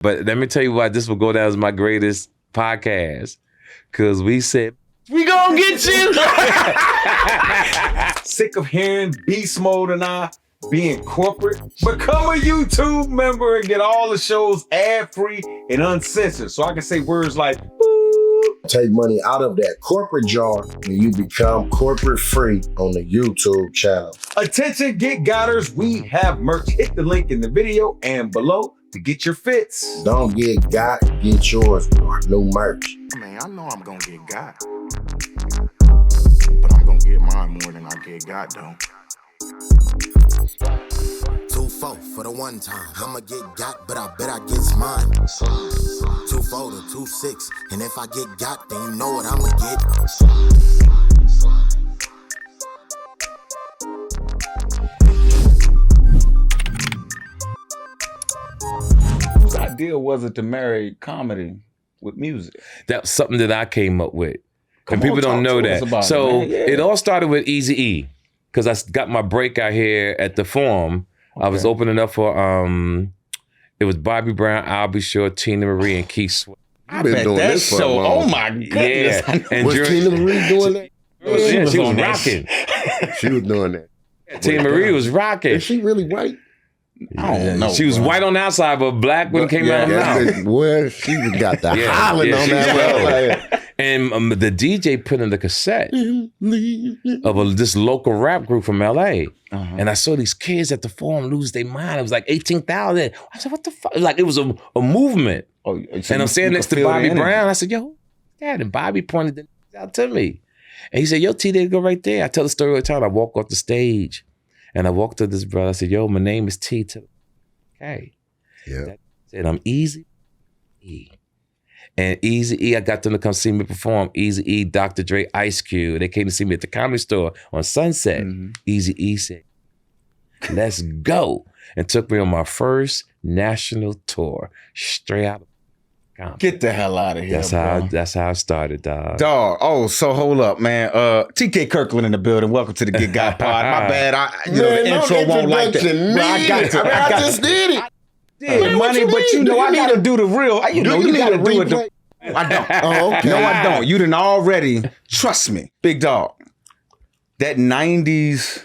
But let me tell you why this will go down as my greatest podcast. Because we said, we gonna get you. Sick of hearing Beast Mode and I being corporate? Become a YouTube member and get all the shows ad-free and uncensored. So I can say words like, take money out of that corporate jar when you become corporate free on the YouTube channel. Attention Get Gotters, we have merch. Hit the link in the video and below to get your fits. Don't get got, get yours, or new merch. Man, I know I'm gonna get got, but I'm gonna get mine more than I get got though. 2-4 for the one time. I'ma get got, but I bet I gets mine. 2-4 to 2-6, and if I get got, then you know what I'ma get. Whose idea was it to marry comedy with music? That's something that I came up with. And people don't know that. So it all started with Eazy-E. Because I got my breakout here at the Forum. Okay. I was opening up for, it was Bobby Brown, Albie Shore, Tina Marie, and Keith Sweat. I bet that's so, oh my goodness. Yeah. And was Tina Marie doing that? Yeah, she was rocking. She was doing that. Tina Marie was rocking. Is she really white? I don't know. She was white on the outside, but black when it came out of her mouth. Well, she got the hollering on that. And the DJ put in the cassette of this local rap group from LA. And I saw these kids at the Forum lose their mind. It was like 18,000. I said, what the fuck? Like it was a movement. So and I'm standing next to Bobby Brown. I said, yo, Dad. And Bobby pointed it out to me. And he said, yo, T, they go right there. I tell the story all the time. I walk off the stage and I walked to this brother. I said, yo, my name is T. Okay. Yeah. That said, I'm Eazy-E. And Eazy-E, I got them to come see me perform. Eazy-E, Dr. Dre, Ice Cube. They came to see me at the Comedy Store on Sunset. Eazy-E said, let's go. And took me on my first national tour. Straight out of comedy. Get the hell out of here, That's how I started, dog. Oh, so hold up, man. TK Kirkland in the building. Welcome to the Get Got Pod. My bad. The intro won't like that. I just did it. Yeah, money, but you know I gotta do the real. You gotta do it. I don't. Oh, okay. No, I don't. You done already. Trust me, big dog. That 90s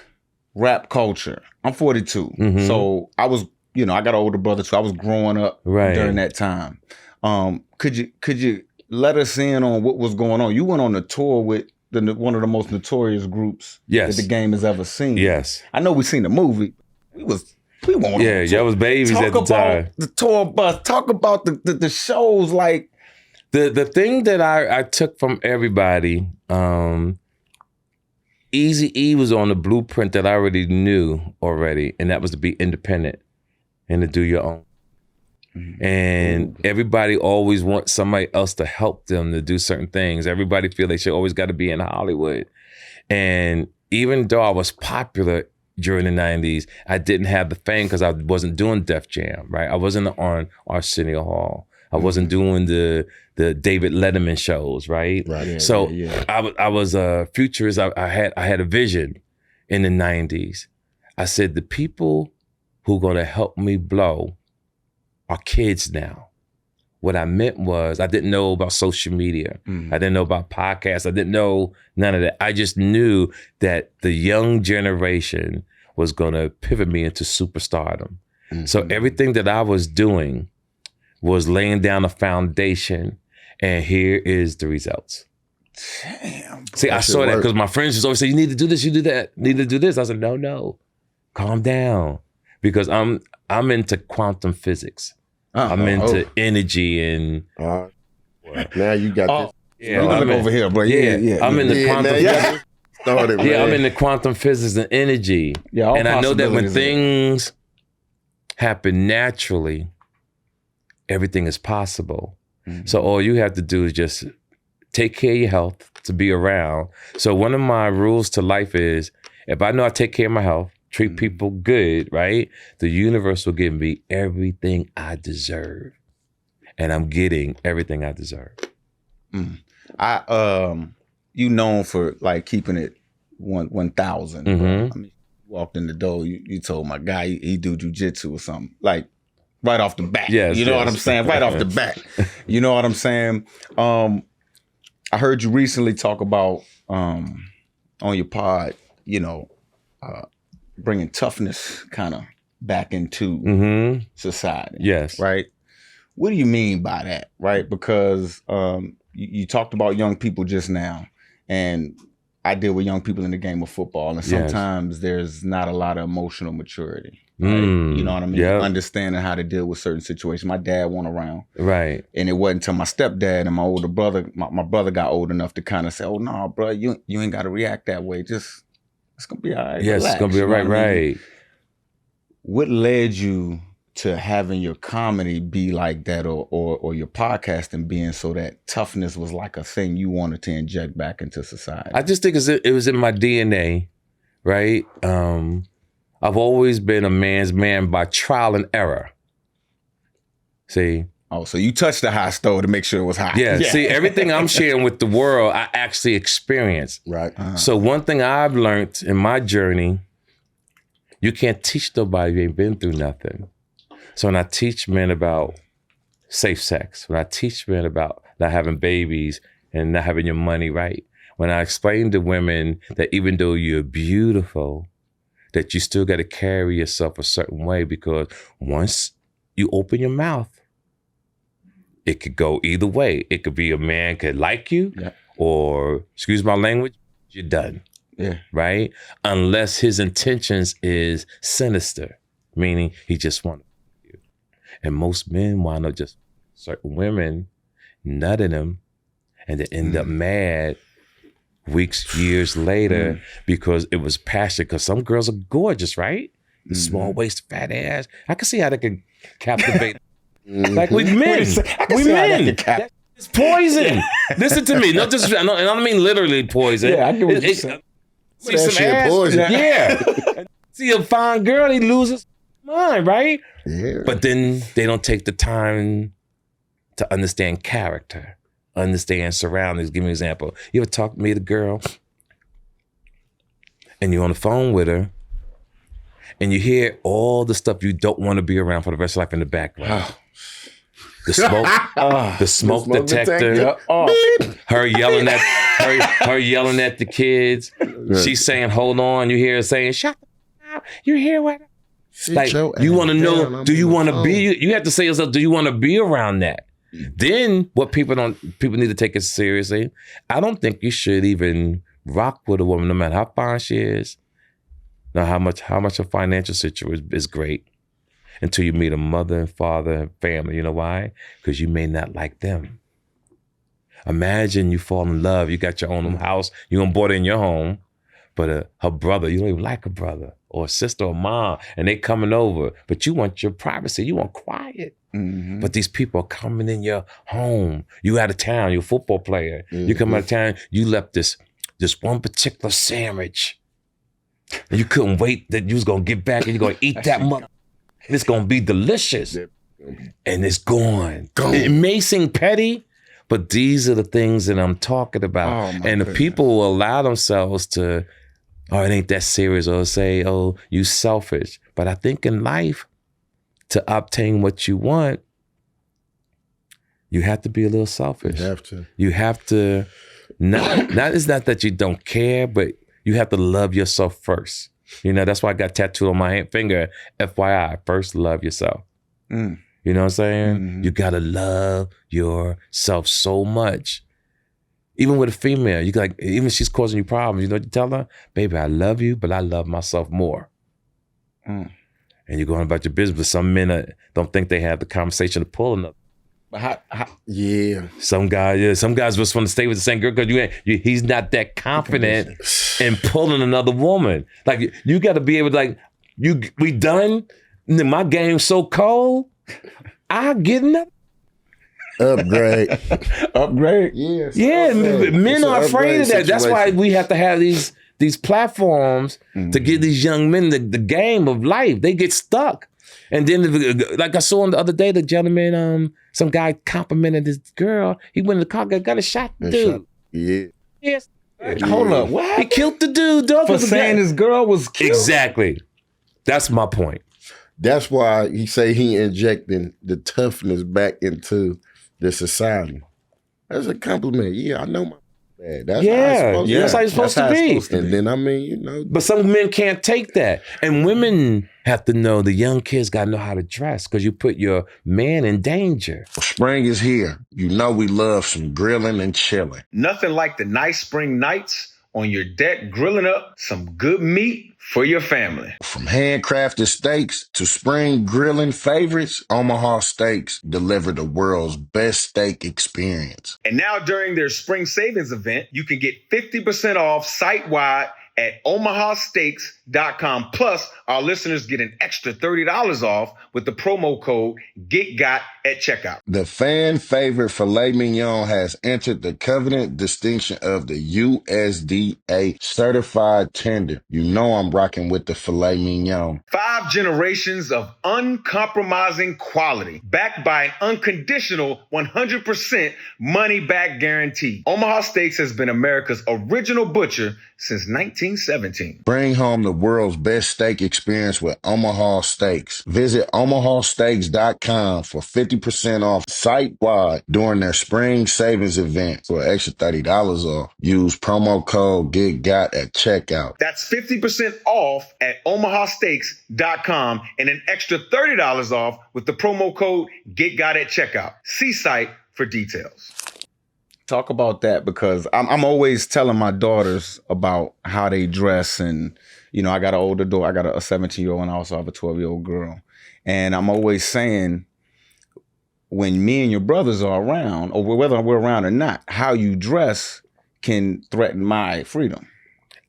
rap culture. I'm 42, so I was, I got an older brother too. I was growing up during that time. Could you let us in on what was going on? You went on a tour with one of the most notorious groups that the game has ever seen. Yes. I know we seen the movie. We won't. Yeah, y'all was babies at the time. The tour bus. Talk about the shows like. The thing that I took from everybody, Eazy-E was on the blueprint that I already knew already, and that was to be independent and to do your own. And everybody always wants somebody else to help them to do certain things. Everybody feel they should always got to be in Hollywood. And even though I was popular during the 90s, I didn't have the fame because I wasn't doing Def Jam, right? I wasn't on Arsenio Hall. I wasn't doing the David Letterman shows, right? Right. So I was a futurist. I had a vision in the 90s. I said, the people who are going to help me blow are kids now. What I meant was I didn't know about social media. I didn't know about podcasts. I didn't know none of that. I just knew that the young generation was going to pivot me into superstardom. So everything that I was doing was laying down a foundation, and here is the results. Damn. See, I saw that because my friends just always say, you need to do this, you do that, you need to do this. I said, no, calm down. Because I'm into quantum physics. I'm into energy and... now you got this. Yeah, I'm over here, bro. I'm in the quantum physics. Started, man. I'm in the quantum physics and energy. Yeah, and I know that when things happen naturally, everything is possible. So all you have to do is just take care of your health to be around. So one of my rules to life is, if I know I take care of my health, treat people good, right? The universe will give me everything I deserve. And I'm getting everything I deserve. You known for like keeping it 1,000. I mean, you walked in the door, you told my guy he do jujitsu or something. Like, right off the bat. Yes, you know what I'm saying? Right off the bat. You know what I'm saying? I heard you recently talk about on your pod, bringing toughness kind of back into society. Yes. Right? What do you mean by that? Right? Because you talked about young people just now, and I deal with young people in the game of football, and sometimes there's not a lot of emotional maturity. Right? You know what I mean? Yep. Understanding how to deal with certain situations. My dad wasn't around. Right. And it wasn't until my stepdad and my older brother, my brother got old enough to kind of say, oh, no, bro, you ain't got to react that way. Just, it's going to be all right. Yes, Relax, it's going to be all right, right. What led you to having your comedy be like that, or your podcasting being so that toughness was like a thing you wanted to inject back into society? I just think it was in my DNA, right? I've always been a man's man by trial and error. See? Oh, so you touched the hot stove to make sure it was hot. Yeah. See, everything I'm sharing with the world, I actually experienced. Right. So one thing I've learned in my journey, you can't teach nobody who ain't been through nothing. So when I teach men about safe sex, when I teach men about not having babies and not having your money right, when I explain to women that even though you're beautiful, that you still got to carry yourself a certain way, because once you open your mouth, it could go either way. It could be a man could like you, or, excuse my language, you're done. Yeah. Right? Unless his intentions is sinister, meaning he just wants you. And most men wind up just certain women nutting them, and they end up mad weeks, years later, because it was passion. Because some girls are gorgeous, right? The small waist, fat ass. I can see how they can captivate. Like we men, it's poison. Listen to me. Not just, I don't mean literally poison. Yeah, I get what you're saying. See some ass. Poison. Yeah. See a fine girl, he loses mind, right? Yeah. But then they don't take the time to understand character, understand surroundings. Give me an example. You ever talk to me, the girl, and you're on the phone with her, and you hear all the stuff you don't want to be around for the rest of life in the background. The smoke detector, her yelling at her yelling at the kids. She's saying, "Hold on." You hear her saying, "Shut up." You hear what? Like, you want to know, do you want to be, you have to say yourself, do you want to be around that? Then what people need to take it seriously. I don't think you should even rock with a woman, no matter how fine she is, no how much her financial situation is great, until you meet a mother and father and family. You know why? Because you may not like them. Imagine you fall in love, you got your own house, you on board in your home, but her brother, you don't even like a brother or a sister or mom, and they coming over, but you want your privacy, you want quiet. But these people are coming in your home. You out of town, you're a football player. You come out of town, you left this one particular sandwich, and you couldn't wait that you was gonna get back and you're gonna eat that mother. It's gonna be delicious. And it's gone. It may seem petty, but these are the things that I'm talking about. And the people will allow themselves to, oh, it ain't that serious, or say, oh, you selfish. But I think in life, to obtain what you want, you have to be a little selfish. You have to. You have to, it's not that you don't care, but you have to love yourself first. You know, that's why I got tattooed on my finger, FYI, first love yourself. You know what I'm saying? You gotta love yourself so much. Even with a female, you like, even if she's causing you problems, you know what you tell her? Baby, I love you, but I love myself more. And you're going about your business, but some men don't think they have the conversation to pull enough. But how Some guys just want to stay with the same girl because he's not that confident in pulling another woman. Like, you got to be able to, like, we done. My game's so cold. I get another. Upgrade. Yes. Yeah, men are afraid of that. That's why we have to have these platforms to give these young men the game of life. They get stuck. And then, like I saw the other day, the gentleman, some guy complimented this girl. He went in the car, got a shot, dude. Yes. Hold up, what happened? He killed the dude, dog. For saying this girl was killed? Exactly. That's my point. That's why he say he injecting the toughness back into the society. That's a compliment. Yeah, I know my bad. That's That's how it's supposed to be. And then I mean, you know. But some men can't take that. And women have to know, the young kids got to know how to dress because you put your man in danger. Spring is here. You know we love some grilling and chilling. Nothing like the nice spring nights on your deck grilling up some good meat for your family. From handcrafted steaks to spring grilling favorites, Omaha Steaks deliver the world's best steak experience. And now during their spring savings event, you can get 50% off site-wide at omahasteaks.com. Plus, our listeners get an extra $30 off with the promo code GETGOT at checkout. The fan favorite filet mignon has entered the coveted distinction of the USDA certified tender. You know I'm rocking with the filet mignon. 5 generations of uncompromising quality, backed by an unconditional 100% money-back guarantee. Omaha Steaks has been America's original butcher since 1917. Bring home the world's best steak experience with Omaha Steaks. Visit omahasteaks.com for 50% off site-wide during their spring savings event for an extra $30 off. Use promo code GETGOT at checkout. That's 50% off at omahasteaks.com and an extra $30 off with the promo code GETGOT at checkout. See site for details. Talk about that, because I'm always telling my daughters about how they dress. And, you know, I got an older daughter, I got a 17-year-old, and I also have a 12-year-old girl. And I'm always saying, when me and your brothers are around, or whether we're around or not, how you dress can threaten my freedom.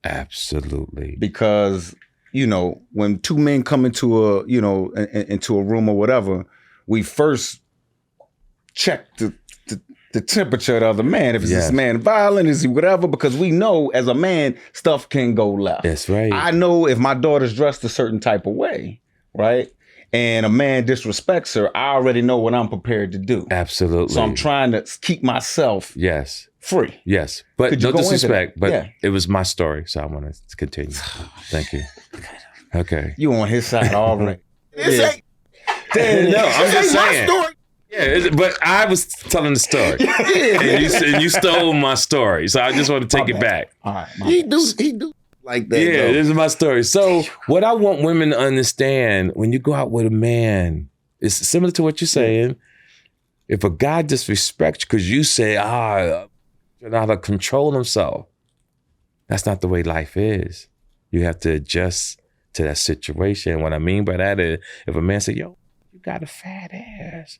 Absolutely. Because, you know, when two men come into a, you know, into a room or whatever, we first check the temperature of the other man. If it's this man violent, is he whatever? Because we know as a man, stuff can go left. That's right. I know if my daughter's dressed a certain type of way, right? And a man disrespects her, I already know what I'm prepared to do. Absolutely. So I'm trying to keep myself free. Yes. But no disrespect, but it was my story, so I want to continue. Thank you. Okay. You on his side already. This ain't, No, I'm just saying. my story. Yeah, but I was telling the story. And you stole my story. So I just want to take it back. All right. He do like that. Yeah, though. this is my story. So what I want women to understand, when you go out with a man, it's similar to what you're saying. If a guy disrespects you because you say, you're not to control himself, that's not the way life is. You have to adjust to that situation. What I mean by that is, if a man say, yo, you got a fat ass,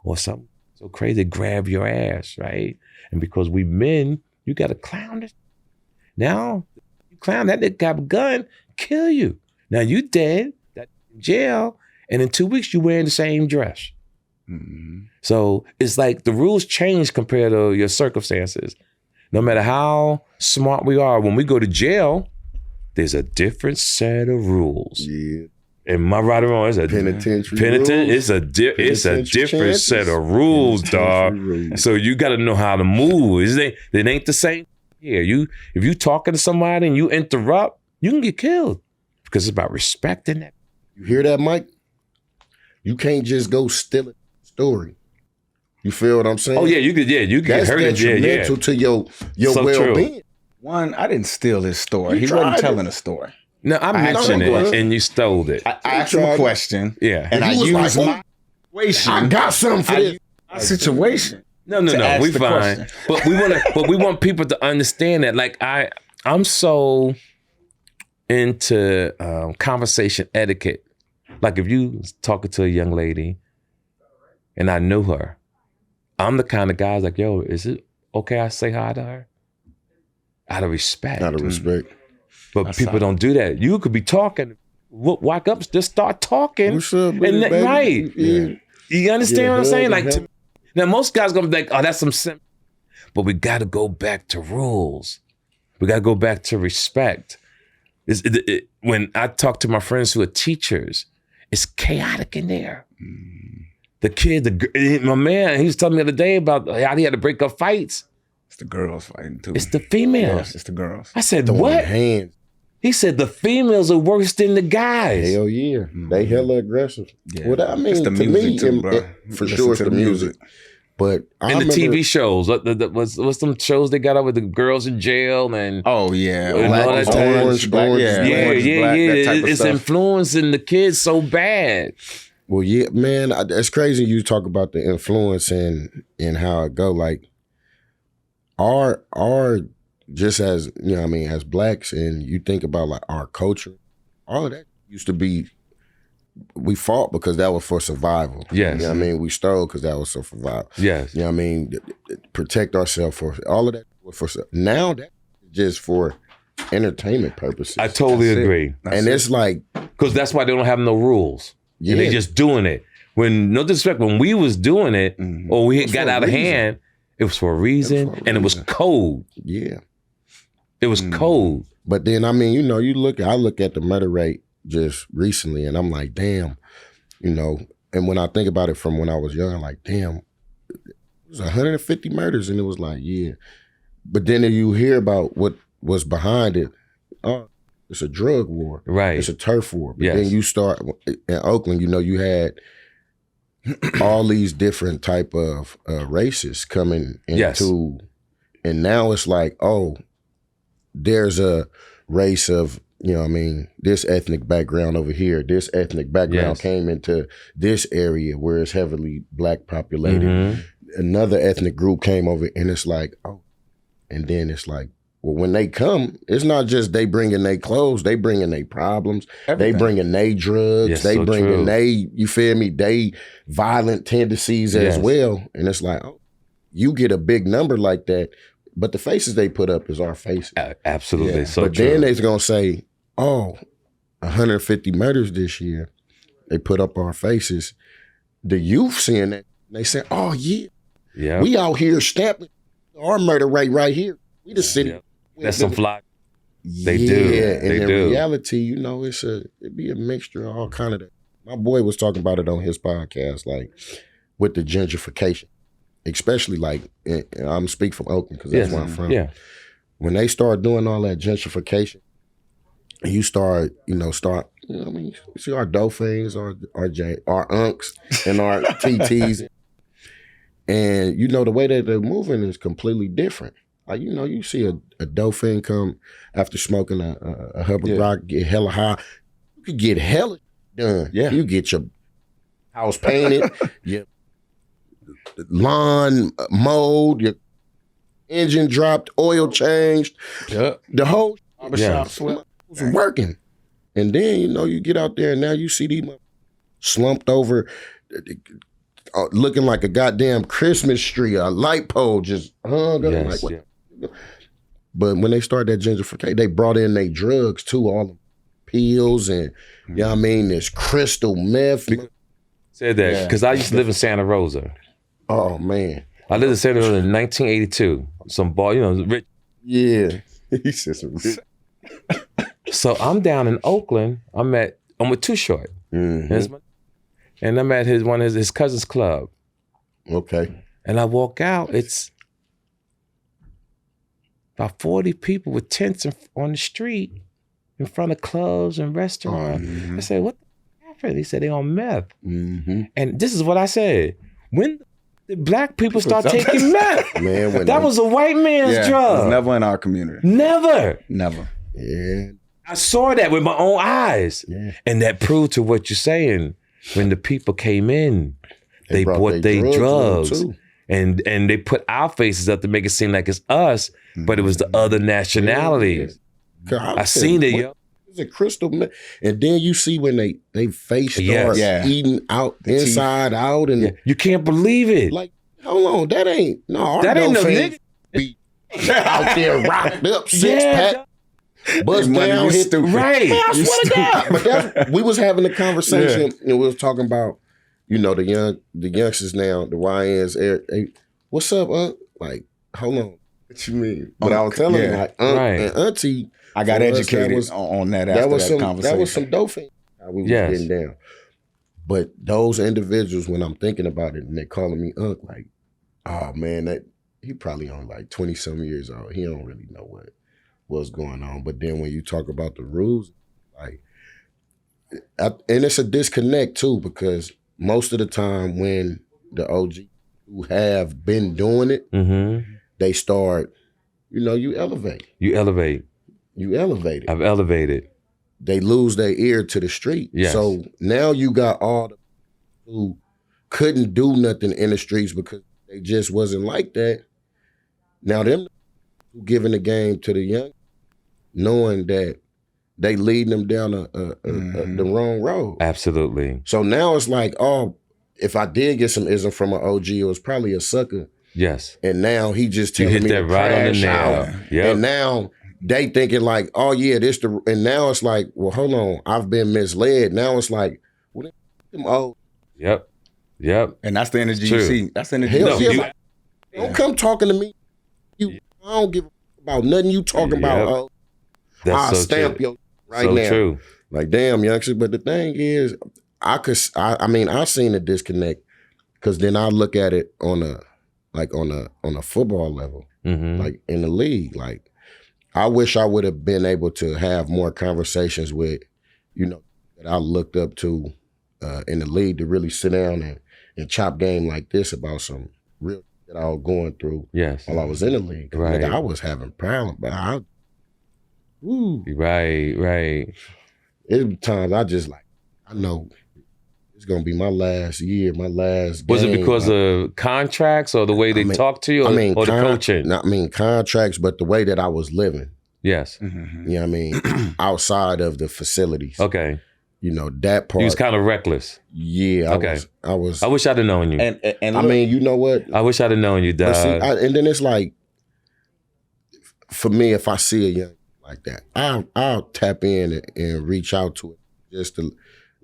or something so crazy, grab your ass, right? And because we men, you got to clown it. Now, you clown that nigga got a gun, kill you. Now you dead, that in jail, and in 2 weeks you wearing the same dress. Mm-hmm. So it's like the rules change compared to your circumstances. No matter how smart we are, when we go to jail, there's a different set of rules. Yeah. Am I right or wrong? It's a penitentiary. It's a different set of rules, dog. So you got to know how to move. It ain't the same here. If you talking to somebody and you interrupt, you can get killed because it's about respecting that. You hear that, Mike? You can't just go steal a story. You feel what I'm saying? Oh yeah, you could get hurt. That's detrimental to your so well-being. True. One, I didn't steal his story. He wasn't telling a story. No, I mentioned it and you stole it. I asked him a question. Yeah. And I used my situation. I got something for this. Situation. No, we fine. But we want people to understand that. Like I'm so into conversation etiquette. Like if you talking to a young lady and I knew her, I'm the kind of guy like, yo, is it okay I say hi to her? Out of respect. Out of respect. But that's people don't do that. You could be talking, walk up, just start talking. What's up, baby, and right. Yeah. You understand what I'm saying? Like, now most guys gonna be like, oh, that's some simple. But we got to go back to rules. We got to go back to respect. When I talk to my friends who are teachers, it's chaotic in there. The kid, my man, he was telling me the other day about how he had to break up fights. It's the girls fighting too. It's the females. It's the girls. I said, what? Hands. He said the females are worse than the guys. Hell yeah. They hella aggressive. Yeah. Well, I mean, It's the to music me, too, bro. for Listen sure it's to the the music. But I And the remember, TV shows. What's some shows they got out with the girls in jail and Oh yeah, And all that type- Orange, black, Orange, yeah, yeah, Orange, yeah, black, yeah. that type of It's stuff. influencing the kids so bad. well, yeah, man, it's crazy you talk about the influence and how it go. Like our just as you know, what I mean, as blacks, and you think about like our culture, all of that used to be. We fought because that was for survival. Yes. You know what I mean? We stole because that was for survival. Yes. You know what I mean? Protect ourselves for all of that. Now that's just for entertainment purposes. I totally That's it. agree. and it's like, Because that's why they don't have no rules. yeah, And they just doing it. When, no disrespect, when we was doing it, Mhm. or we was got for a out of reason. hand, it was for a reason, for a and it was reason. cold. yeah. It was cold. But then, I mean, you know, I look at the murder rate just recently and I'm like, damn, you know, and when I think about it from when I was young, I'm like, damn, it was 150 murders. And it was like, yeah. But then you hear about what was behind it. Oh, it's a drug war. Right. It's a turf war. But Yes. then you start in Oakland, you know, you had all these different type of races coming Yes. into, and now it's like, oh, there's a race of, you know what I mean, this ethnic background over here, this ethnic background Yes. came into this area where it's heavily black populated. Mhm. Another ethnic group came over and it's like, oh, and then it's like, well, when they come, it's not just they bringing their clothes, they bringing their problems, Everything. they bringing their drugs, Yes, they so bringing true. they, you feel me, they violent tendencies as Yes. well. And it's like, oh, you get a big number like that, but the faces they put up is our faces. Absolutely. Yeah. So but true. then they're going to say, oh, 150 murders this year. They put up our faces. The youth seeing that, they say, oh, yeah, yeah. we out here stamping our murder rate right here. We the city. Yeah. That's some fly. They do. And They in do. reality, you know, it'd be a mixture of all kind of that. My boy was talking about it on his podcast, like with the gentrification, especially like, and I'm speaking from Oakland because that's Yes. where I'm from. Yeah. When they start doing all that gentrification, and you start, you know what I mean, you see our dolphins, our unks, and our TTs, and you know the way that they're moving is completely different. Like, you know, you see a dolphin come after smoking a Hubbard Yeah. rock, get hella high. You could get hella done. Yeah. You get your house painted, your lawn mowed, your engine dropped, oil changed, Yep. the whole Barbershop Yeah. sweat. was working. And then, you know, you get out there and now you see these slumped over, looking like a goddamn Christmas tree, a light pole just hung up. Yes. Like, what? But when they started that gentrification, they brought in their drugs too, all the pills and, you know what I mean, this crystal meth. Said that Yeah. because I used to live in Santa Rosa. Oh, man. I lived in Santa Rosa in 1982. Some boy, you know, rich. Yeah. He said some shit. So I'm down in Oakland. I'm with Too Short. Mhm. And I'm at his cousin's club. Okay. And I walk out, it's about 40 people with tents on the street in front of clubs and restaurants. I said, what the happened? He said, they on meth. Mm-hmm. And this is what I said. When did black people start taking meth? Man, when That they- was a white man's Yeah. drug. It's never in our community. Never. Never. Yeah. I saw that with my own eyes. Yeah. And that proved to what you're saying. When the people came in, they brought bought their in, drugs. too. And they put our faces up to make it seem like it's us, but it was the other nationalities. I seen it, yo. It's a crystal meth. And then you see when they face start Yes. Yeah. eating out, The teeth. inside out, and Yeah. You can't believe it. like, hold on, that ain't our That ain't no dolphins nigga. be out there rocked up, six Yeah, pack, bust Money, down, you hit stupid. right. Man, I You swear to God. But that's, we was having a conversation and we was talking about, you know, the youngsters now, the YNs, what's up, Like, hold on. What you mean? But I was telling Yeah. him, like, Right. and auntie, I got for us, educated on that after that was some conversation. that was some dope thing how we was Yes. getting down. But those individuals, when I'm thinking about it and they're calling me like, oh man, that he probably only like 20 some years old. He don't really know what's going on. But then when you talk about the rules, like, and it's a disconnect too, because most of the time when the OG who have been doing it, they start, you elevate. You elevate. You elevate it. I've elevated. They lose their ear to the street. Yes. So now you got all the who couldn't do nothing in the streets because they just wasn't like that. Now them who giving the game to the young, knowing that they leading them down the wrong road. Absolutely. So now it's like, oh, if I did get some ism from an OG, it was probably a sucker. Yes. And now he just You telling hit me that to right on the crash nail. out. Yep. And now they thinking like, oh yeah, and now it's like, well, hold on, I've been misled. Now it's like, well, them old. Yep. And that's the energy True. you see. That's the energy Hell you yeah, see. don't come talking to me. I don't give a about nothing you talking about. Oh, That's I'll so stamp true. your right so now. true. Like, damn, youngster. But the thing is, I seen a disconnect because then I look at it on a football level, like in the league. Like, I wish I would have been able to have more conversations with, that I looked up to in the league to really sit down and chop game like this about some real that I was going through while I was in the league. Right. Nigga, I was having problems, but Right. It times I just like, I know it's gonna be my last year, my last Was game. it because of contracts or the way they talk to you or, or the coaching? Contracts, but the way that I was living. Yes. You know what I mean? Outside of the facilities. Okay. That part. You was kind of reckless. Yeah. I was. I wish I'd have known you. And I mean, you know what? I wish I'd have known you, dog. And then it's like, for me, if I see a young like that, I'll tap in and reach out to it. Just to,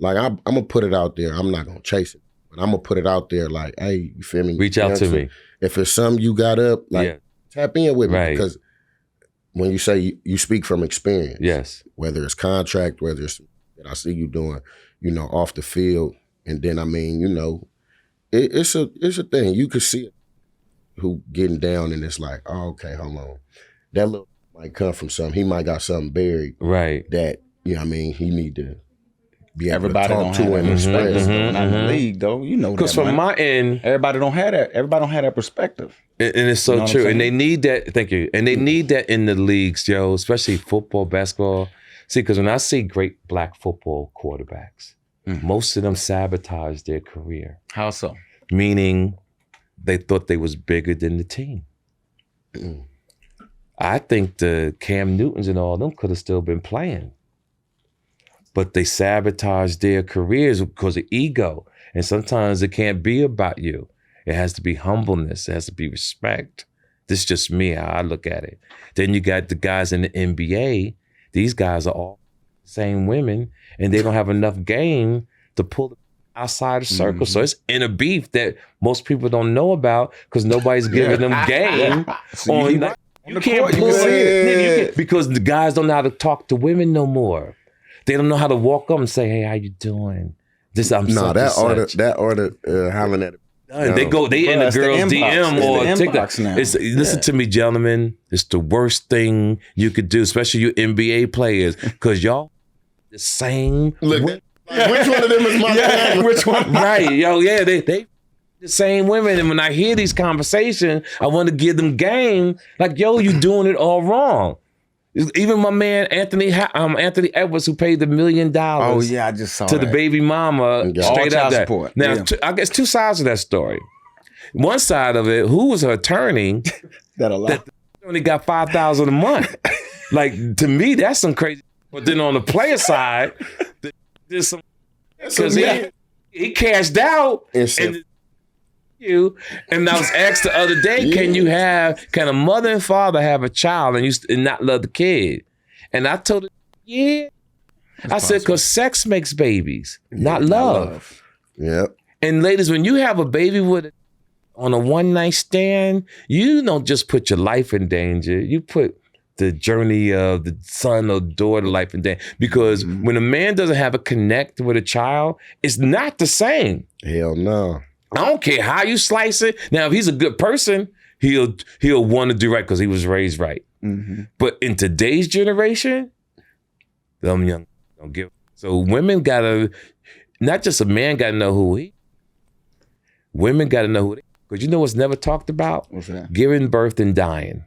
like, I'm gonna put it out there. I'm not gonna chase it, but I'm gonna put it out there. Like, hey, you feel me? Reach out to me. If it's something you got up, like, tap in with me, because when you say you speak from experience, yes, whether it's contract, whether it's that I see you doing, off the field, and then I mean, it's a thing. You could see it who getting down, and it's like, oh, okay, hold on, that little might come from something. He might got something buried, right? That I mean, he need to be able everybody to talk don't to have and express. Not in the league though, Because from my end, everybody don't have that. Everybody don't have that perspective. And it's so true. And they need that. Thank you. And they need that in the leagues, yo, especially football, basketball. See, because when I see great black football quarterbacks, most of them sabotage their career. How so? Meaning they thought they was bigger than the team. I think the Cam Newtons and all them could have still been playing. But they sabotage their careers because of ego. And sometimes it can't be about you. It has to be humbleness. It has to be respect. This is just me, how I look at it. Then you got the guys in the NBA. These guys are all the same women, and they don't have enough game to pull them outside the circle. So it's inner beef that most people don't know about because nobody's giving them game. You can't pull it because the guys don't know how to talk to women no more. They don't know how to walk up and say, "Hey, how you doing?" That order hollering at it. They in the girl's DM or TikTok. Listen to me, gentlemen. It's the worst thing you could do, especially you NBA players, because y'all the same. Look, which one of them is my camera? Which one? Right, yo, yeah, they the same women. And when I hear these conversations, I want to give them game. Like, yo, you doing it all wrong. Even my man Anthony Edwards, who paid the $1 million. Oh yeah, I just saw to the baby mama straight up there. Support. Now, I guess two sides of that story. One side of it, who was her attorney that only got $5,000 a month. Like, to me, that's some crazy. But then on the player side, there's some because he cashed out and I was asked the other day, can a mother and father have a child and not love the kid? And I told her, I said, because sex makes babies, not love. Yep. And ladies, when you have a baby on a one night stand, you don't just put your life in danger. You put the journey of the son or daughter life in danger. Because when a man doesn't have a connect with a child, it's not the same. Hell no. I don't care how you slice it. Now, if he's a good person, he'll want to do right because he was raised right. But in today's generation, them young don't give. So women gotta, not just a man gotta know who he. Women gotta know who they. Because you know what's never talked about? What's that? Giving birth and dying.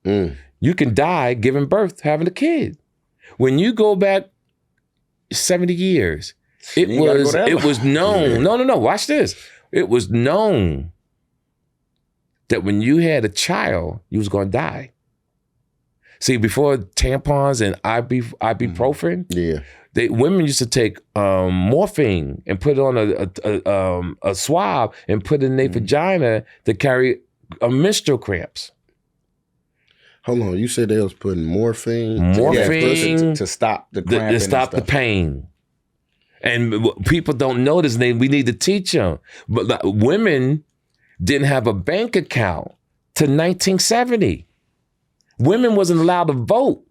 You can die giving birth, having a kid. When you go back 70 years, it was known. No. Watch this. It was known that when you had a child, you was going to die. See, before tampons and ibuprofen, women used to take morphine and put it on a swab and put it in their vagina to carry menstrual cramps. Hold on, you said they was putting morphine to stop the cramping, to stop the pain. And people don't know this. We need to teach them. But women didn't have a bank account till 1970. Women wasn't allowed to vote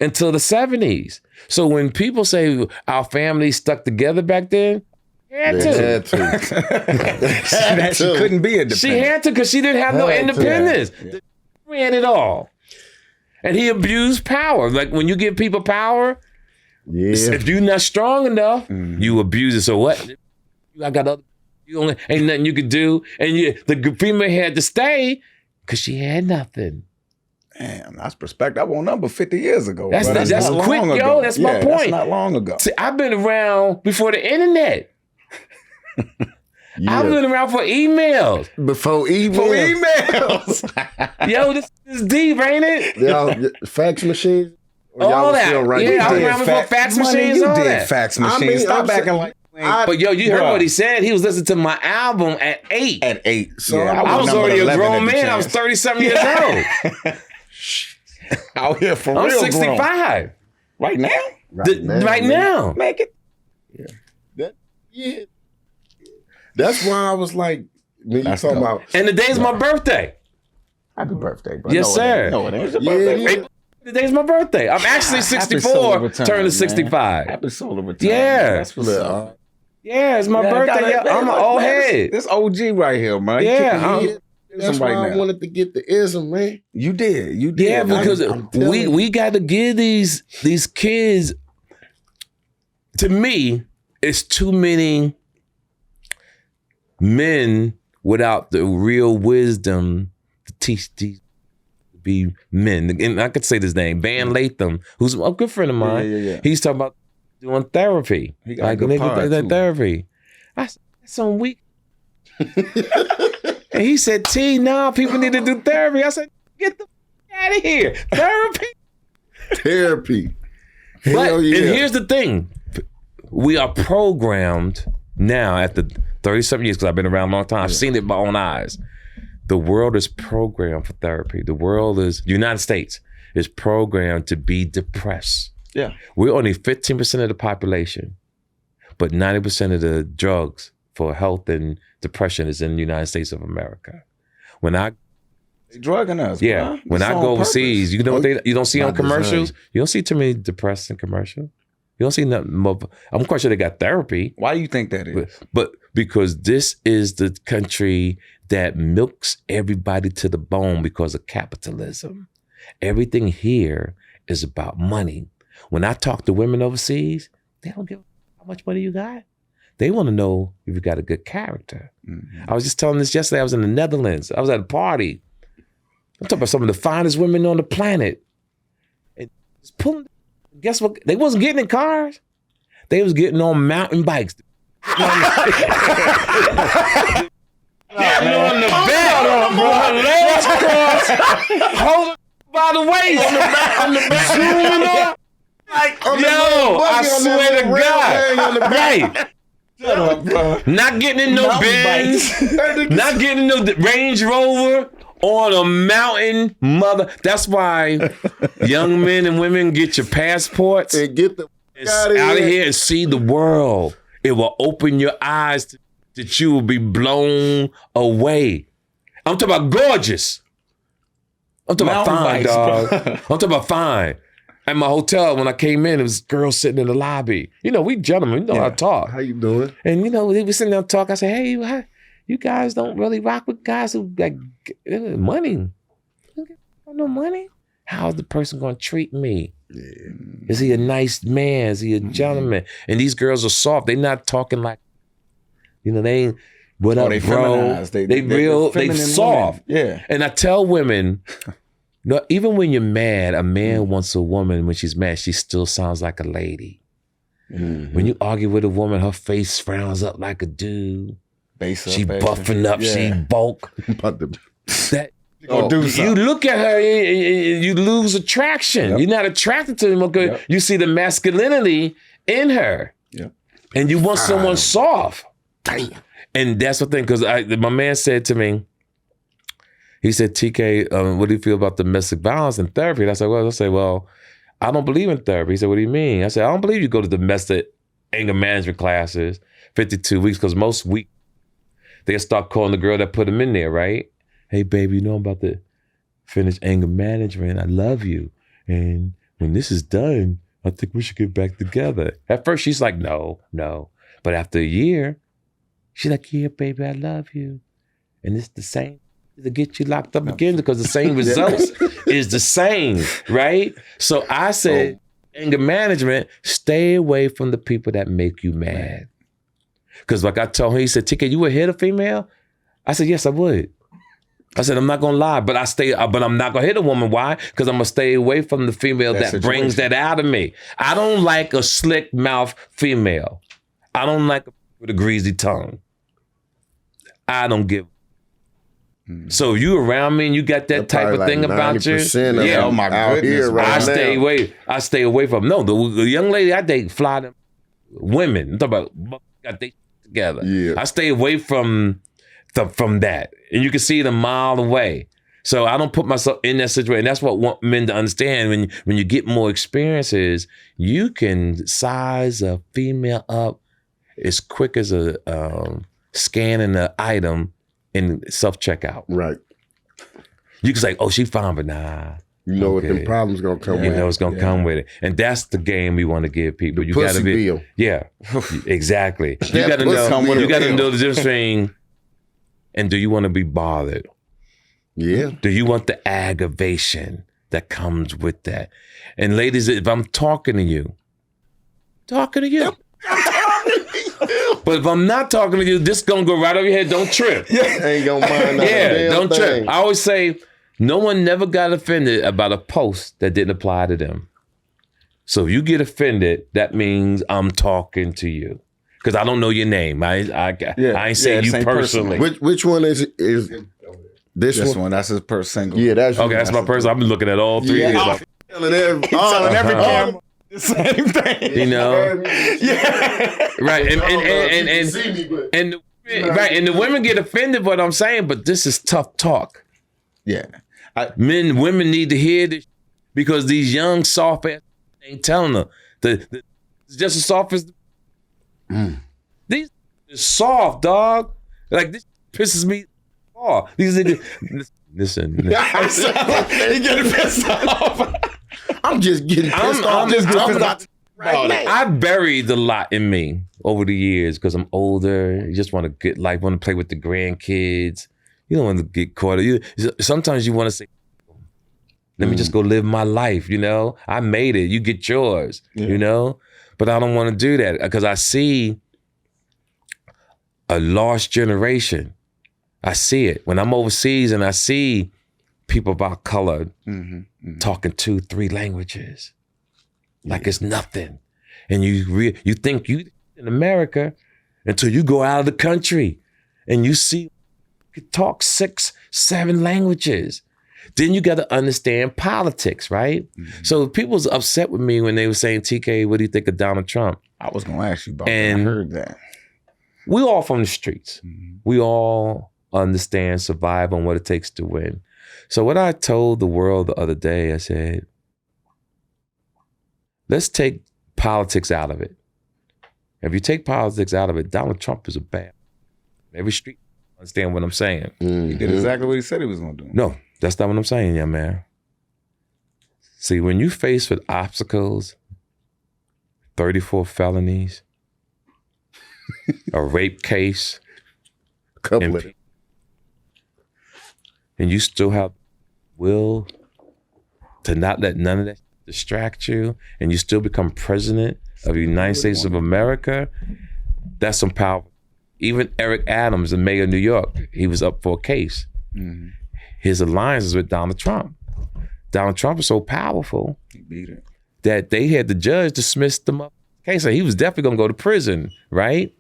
until the 70s. So when people say our family stuck together back then, she had to. She couldn't be independent. She had to because she didn't have no independence. He ran it all. And he abused power. Like when you give people power, if you're not strong enough, you abuse it. So what? I got other. Ain't nothing you could do. And the female had to stay because she had nothing. Damn, that's perspective. I won't know but 50 years ago. That's quick, yo. That's my point. That's not long ago. See, I've been around before the internet. I've been around for emails. Before emails. Yo, this is deep, ain't it? Y'all, fax machines? All that. I was around before fax machines. You all did that. fax machines. Stop acting like. But yo, you heard what he said. He was listening to my album at 8. At 8. So I was already a grown man. I was 37 years old. Out here for real. I'm 65. Grown. Right now? Right now. Make it. That's why I was like, when you talking about. And the day's my birthday. Happy birthday, bro. Yes, sir. No, it ain't your birthday. The day's my birthday. I'm actually 64, turning 65. Happy solar return. Yeah. That's what's up. Yeah, it's my birthday. I'm an old head. This OG right here, man. Yeah. That's why I wanted to get the ism, man. You did. Yeah, because we got to give these kids. To me, it's too many men without the real wisdom to teach these to be men. And I could say this name, Van Latham, who's a good friend of mine. Yeah. He's talking about doing therapy. He got good therapy. I said, that's on week. And he said, T, nah, people need to do therapy. I said, get the out of here. Therapy. But, and here's the thing. We are programmed now at the 37 years, because I've been around a long time. I've seen it with my own eyes. The world is programmed for therapy. The United States is programmed to be depressed. Yeah. We're only 15% of the population, but 90% of the drugs for health and depression is in the United States of America. They drugging us. Yeah. Bro. When I go overseas, you know what you don't see on commercials? You don't see too many depressing commercials. You don't see nothing more. I'm quite sure they got therapy. Why do you think that is? But because this is the country that milks everybody to the bone because of capitalism. Everything here is about money. When I talk to women overseas, they don't give how much money you got. They want to know if you got a good character. Mm-hmm. I was just telling this yesterday. I was in the Netherlands. I was at a party. I'm talking about some of the finest women on the planet. And just pulling. Guess what? They wasn't getting in cars. They was getting on mountain bikes. Getting on the back, her legs crossed, holding by the waist, zooming up. I swear to God, right? Shut up, bro. Not getting in no Benz, not getting in no Range Rover. On a mountain, mother. That's why young men and women get your passports and get the out of here and see the world. It will open your eyes that you will be blown away. I'm talking about gorgeous. I'm talking about fine, dog. I'm talking about fine. At my hotel, when I came in, there was girls sitting in the lobby. You know, we gentlemen, you know how to talk. How you doing? And you know, they were sitting there talking. I said, hey, you guys don't really rock with guys who got money. You don't got no money. how's the person going to treat me? Yeah. Is he a nice man? Is he a gentleman? And these girls are soft. They're not talking like, they ain't, what up, they bro? They soft. Women. Yeah. And I tell women, no, even when you're mad, a man wants a woman, when she's mad, she still sounds like a lady. When you argue with a woman, her face frowns up like a dude. She buffing up, she bulk. You look at her and you lose attraction. Yep. You're not attracted to them because you see the masculinity in her. Yep. And you want someone soft. Damn. And that's the thing, because my man said to me, he said, TK, what do you feel about domestic violence in therapy? And I said, well, I don't believe in therapy. He said, what do you mean? I said, I don't believe you go to domestic anger management classes, 52 weeks, because most weeks they'll start calling the girl that put them in there, right? Hey, baby, I'm about to finish anger management. I love you. And when this is done, I think we should get back together. At first, she's like, no. But after a year, she's like, yeah, baby, I love you. And it's the same to get you locked up again, because the same results is the same, right? So I said, anger management, stay away from the people that make you mad. Because like I told him, he said, TK, you would hit a female? I said, yes, I would. I said, I'm not gonna lie, but I'm not gonna hit a woman. Why? Because I'm gonna stay away from the female that brings that out of me. I don't like a slick mouth female. I don't like a with a greasy tongue. I don't give. So you around me and you got that type of thing about you? Yeah, oh my goodness. Right I stay away from. No, the young lady I date fly them women. I'm talking about got they together. Yeah. I stay away from that. And you can see it a mile away. So I don't put myself in that situation. That's what I want men to understand. When you get more experiences, you can size a female up as quick as a scanning an item in self-checkout. Right. You can say, oh, she fine, but nah. You know what them problems gonna come with. You know it's gonna come with it. And that's the game we want to give people. The you gotta be bill. Yeah. Exactly. You gotta know the difference between, and do you want to be bothered? Yeah. Do you want the aggravation that comes with that? And ladies, if I'm talking to you. But if I'm not talking to you, this gonna go right over your head. Don't trip. Ain't gonna mind that. Don't trip. I always say, no one never got offended about a post that didn't apply to them. So if you get offended, that means I'm talking to you. Because I don't know your name. I ain't saying you personally. Which one is this one? That's his single. Yeah, that's okay. That's my person. I've been looking at all three. Yeah. Telling every camera the same thing. You know. Yeah. Right. And the women get offended by what I'm saying, but this is tough talk. Yeah. Women need to hear this, because these young soft ass ain't telling them. It's just as soft as these is soft, dog. Like this pisses me off. These niggas listen. You getting pissed off. I'm just getting pissed off. I buried a lot in me over the years because I'm older. You just want to get want to play with the grandkids. You don't want to get caught. Sometimes you want to say, let me just go live my life, I made it. You get yours, But I don't want to do that because I see a lost generation. I see it. When I'm overseas and I see people of our color talking 2-3 languages like it's nothing. And you think you in America until you go out of the country and you see talk 6-7 languages. Then you got to understand politics, right? So people was upset with me when they were saying, TK, what do you think of Donald Trump? I was going to ask you about that. I heard that. We all from the streets. We all understand survival and what it takes to win. So what I told the world the other day, I said, let's take politics out of it. If you take politics out of it, Donald Trump is a bad. Every street understand what I'm saying. He did exactly what he said he was going to do. No, that's not what I'm saying, young man. See, when you faced with obstacles, 34 felonies, a rape case, and you still have will to not let none of that distract you, and you still become president of the United States of America, that's some power. Even Eric Adams, the mayor of New York, he was up for a case. Mm-hmm. His alliance is with Donald Trump. Donald Trump is so powerful that they had the judge dismiss them up. Okay, so he was definitely gonna go to prison, right?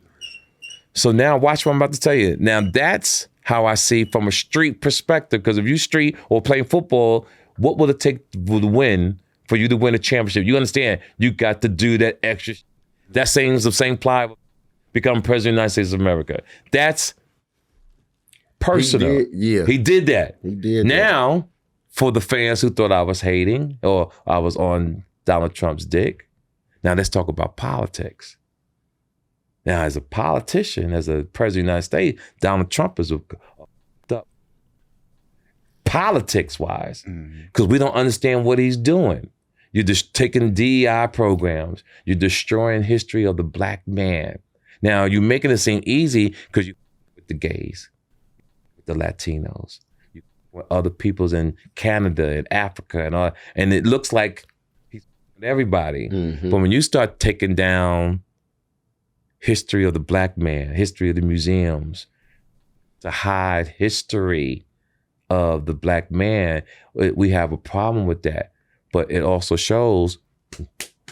So now watch what I'm about to tell you. Now that's how I see from a street perspective, because if you street or playing football, what will it take to win for you to win a championship? You understand, you got to do that extra. That the same apply become president of the United States of America. That's personal. He did that. He did now, for the fans who thought I was hating or I was on Donald Trump's dick, now let's talk about politics. Now, as a politician, as a president of the United States, Donald Trump is up politics-wise, because we don't understand what he's doing. You're just taking DEI programs. You're destroying history of the black man. Now, you're making it seem easy because you with the gays, with the Latinos, with other peoples in Canada and Africa and all, and it looks like he's with everybody. Mm-hmm. But when you start taking down history of the black man, history of the museums, to hide history of the black man, we have a problem with that. But it also shows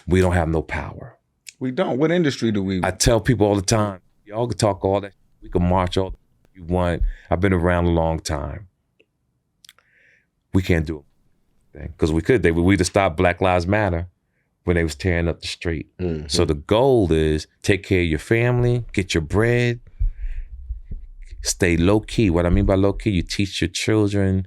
we don't have no power. We don't. What industry do we? I tell people all the time, y'all can talk all that, we can march all you want. I've been around a long time. We can't do it. Because we'd have stopped Black Lives Matter when they was tearing up the street. Mm-hmm. So the goal is take care of your family, get your bread, stay low key. What I mean by low key, you teach your children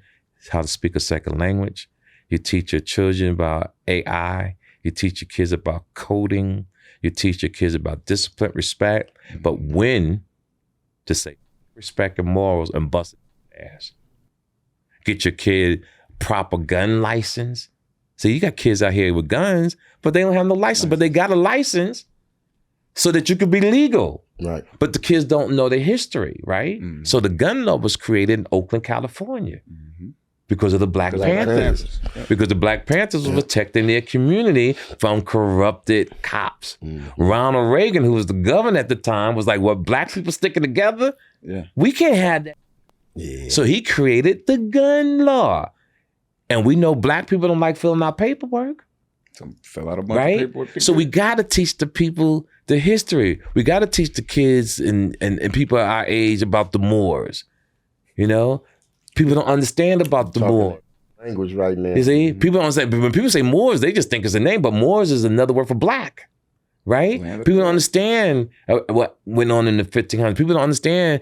how to speak a second language. You teach your children about AI. You teach your kids about coding. You teach your kids about discipline, respect, but when to say respect and morals and bust it ass. Get your kid proper gun license. So you got kids out here with guns, but they don't have no license, but they got a license so that you could be legal. Right. But the kids don't know their history, right? Mm-hmm. So the gun law was created in Oakland, California. Mm-hmm. Because of the Black Panthers. Yeah. Because the Black Panthers were protecting their community from corrupted cops. Mm-hmm. Ronald Reagan, who was the governor at the time, was like, what, black people sticking together? Yeah. We can't have that. Yeah. So he created the gun law. And we know black people don't like filling out paperwork. Some fill out a bunch of paperwork. So we got to teach the people the history. We got to teach the kids and people our age about the Moors. You know? People don't understand about the Moors. Language right now. You see? People don't understand. When people say Moors, they just think it's a name, but Moors is another word for black. Right? People don't understand what went on in the 1500s. People don't understand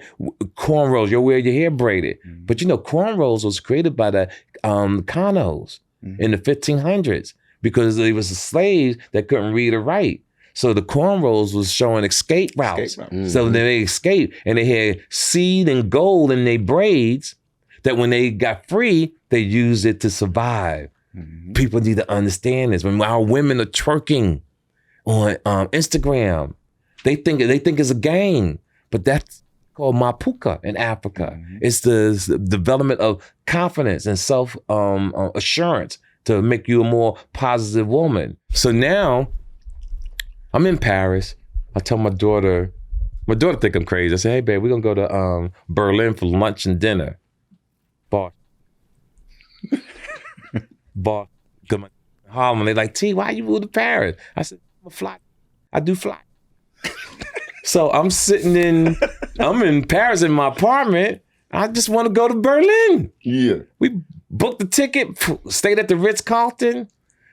cornrows. You wear your hair braided. Mm-hmm. But you know, cornrows was created by the Kanos in the 1500s because they was the slaves that couldn't read or write. So the cornrows was showing escape routes. Mm-hmm. So they escaped and they had seed and gold in their braids that when they got free, they used it to survive. Mm-hmm. People need to understand this. When our women are twerking on Instagram, they think it's a game, but that's called mapuka in Africa. Mm-hmm. It's the development of confidence and self assurance to make you a more positive woman. So now I'm in Paris. I tell my daughter think I'm crazy. I say, hey babe, we're gonna go to Berlin for lunch and dinner. Boss, Harlem. They're like, T, why you move to Paris? I said, I'm a fly. I do fly. So I'm in Paris in my apartment. I just want to go to Berlin. Yeah. We booked the ticket, stayed at the Ritz-Carlton,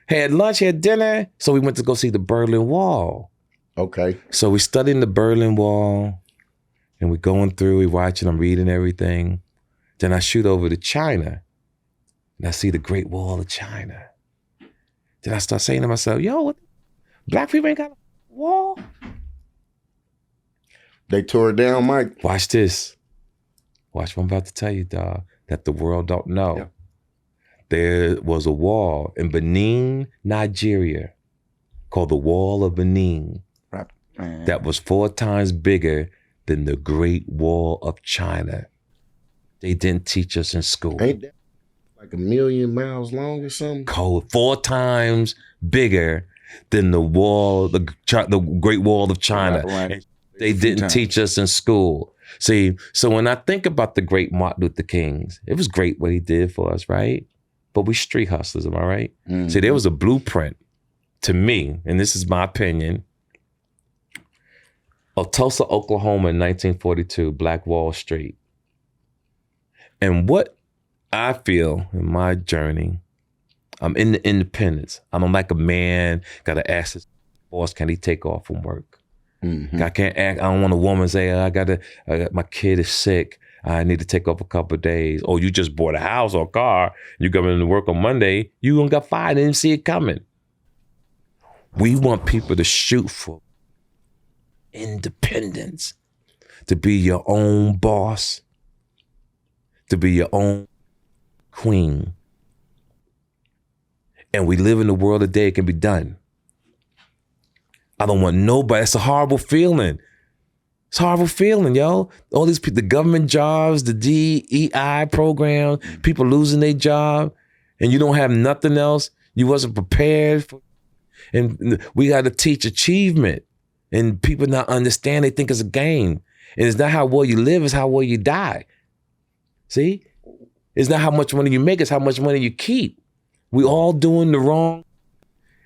had lunch, had dinner. So we went to go see the Berlin Wall. Okay. So we studying the Berlin Wall and we're going through, we're watching, I'm reading everything. Then I shoot over to China and I see the Great Wall of China. Then I start saying to myself, yo, black people ain't got a wall? They tore it down, Mike. Watch this. Watch what I'm about to tell you, dog, that the world don't know. Yeah. There was a wall in Benin, Nigeria, called the Wall of Benin, that was 4 times bigger than the Great Wall of China. They didn't teach us in school. Ain't that like like 1,000,000 miles long or something. Cold, 4 times bigger than the Great Wall of China. Right. They didn't teach us in school. See, so when I think about the great Martin Luther Kings, it was great what he did for us, right? But we street hustlers, am I right? Mm-hmm. See, there was a blueprint to me, and this is my opinion, of Tulsa, Oklahoma in 1942, Black Wall Street. And what I feel in my journey, I'm in the independence. I'm like a man, got to ask his boss, can he take off from work? Mm-hmm. I can't act. I don't want a woman say, my kid is sick. I need to take off a couple of days. Or you just bought a house or a car. You coming to work on Monday. You gonna get fired. Didn't see it coming. We want people to shoot for independence, to be your own boss, to be your own queen. And we live in a world today it can be done. I don't want nobody. It's a horrible feeling. It's a horrible feeling, yo. All these people, the government jobs, the DEI program, people losing their job, and you don't have nothing else. You wasn't prepared for. And we got to teach achievement. And people not understand. They think it's a game. And it's not how well you live, it's how well you die. See? It's not how much money you make, it's how much money you keep. We all doing the wrong.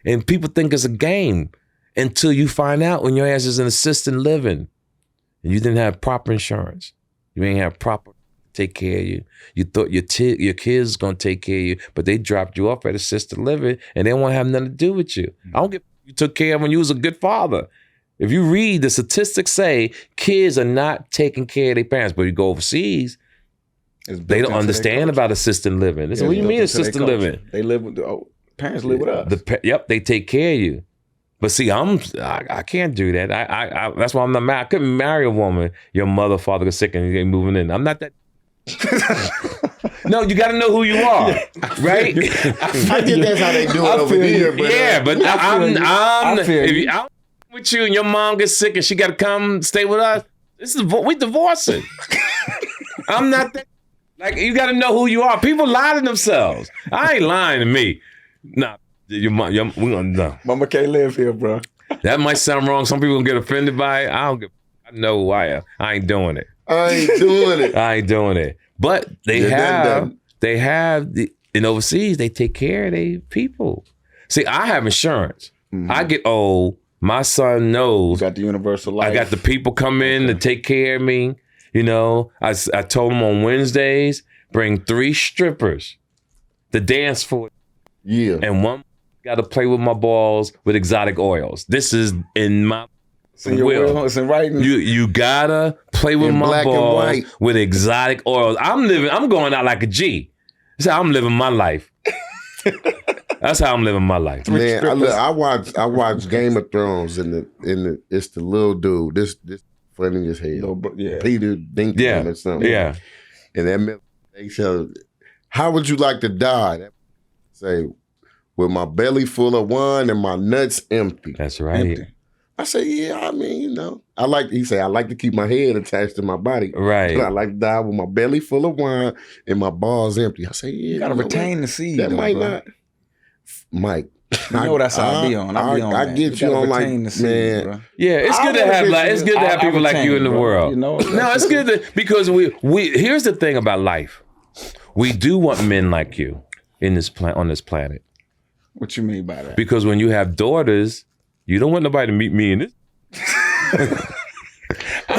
And people think it's a game. Until you find out when your ass is in assisted living and you didn't have proper insurance. You ain't have proper take care of you. You thought your kids was gonna take care of you, but they dropped you off at assisted living and they don't want to have nothing to do with you. I don't get you took care of when you was a good father. If you read the statistics say kids are not taking care of their parents, but you go overseas, they don't understand about assisted living. They say, what do you mean assisted living? They live with parents live with us. Yep, they take care of you. But see, I can't do that. I that's why I'm not married. I couldn't marry a woman. Your mother, father got sick and you're moving in. I'm not that. No, you got to know who you are, right? I think that's how they do it over here, bro. Yeah, but I'm with you and your mom gets sick and she got to come stay with us. We divorcing. I'm not that. Like, you got to know who you are. People lie to themselves. I ain't lying to me. Nah. We gonna know. Mama can't live here, bro. That might sound wrong. Some people gonna get offended by it. I know who I am. I ain't doing it. I ain't doing it. But they have in overseas, they take care of their people. See, I have insurance. Mm-hmm. I get old. My son knows. You got the universal life. I got the people come in to take care of me. You know, I told them on Wednesdays, bring 3 strippers to dance for it. Yeah. And one got to play with my balls with exotic oils. This is in my will. It's in writing. You gotta play with my balls with exotic oils. I'm going out like a G. That's how I'm living my life. That's how I'm living my life. Man, I watch Game of Thrones and it's the little dude. This funny as hell. Peter Dinklage or something. Yeah. And that they said, how would you like to die? Say, with my belly full of wine and my nuts empty. That's right. Empty. I say, yeah, I mean, you know. I like to keep my head attached to my body. Right. But I like to die with my belly full of wine and my balls empty. I say, yeah. You gotta retain the seed. That might not. Mike. You know that's how I be on. I get you on like, man. Yeah, it's good to have people like you in the world. You know, no, it's good because we here's the thing about life. We do want men like you on this planet. What you mean by that? Because when you have daughters, you don't want nobody to meet me in this.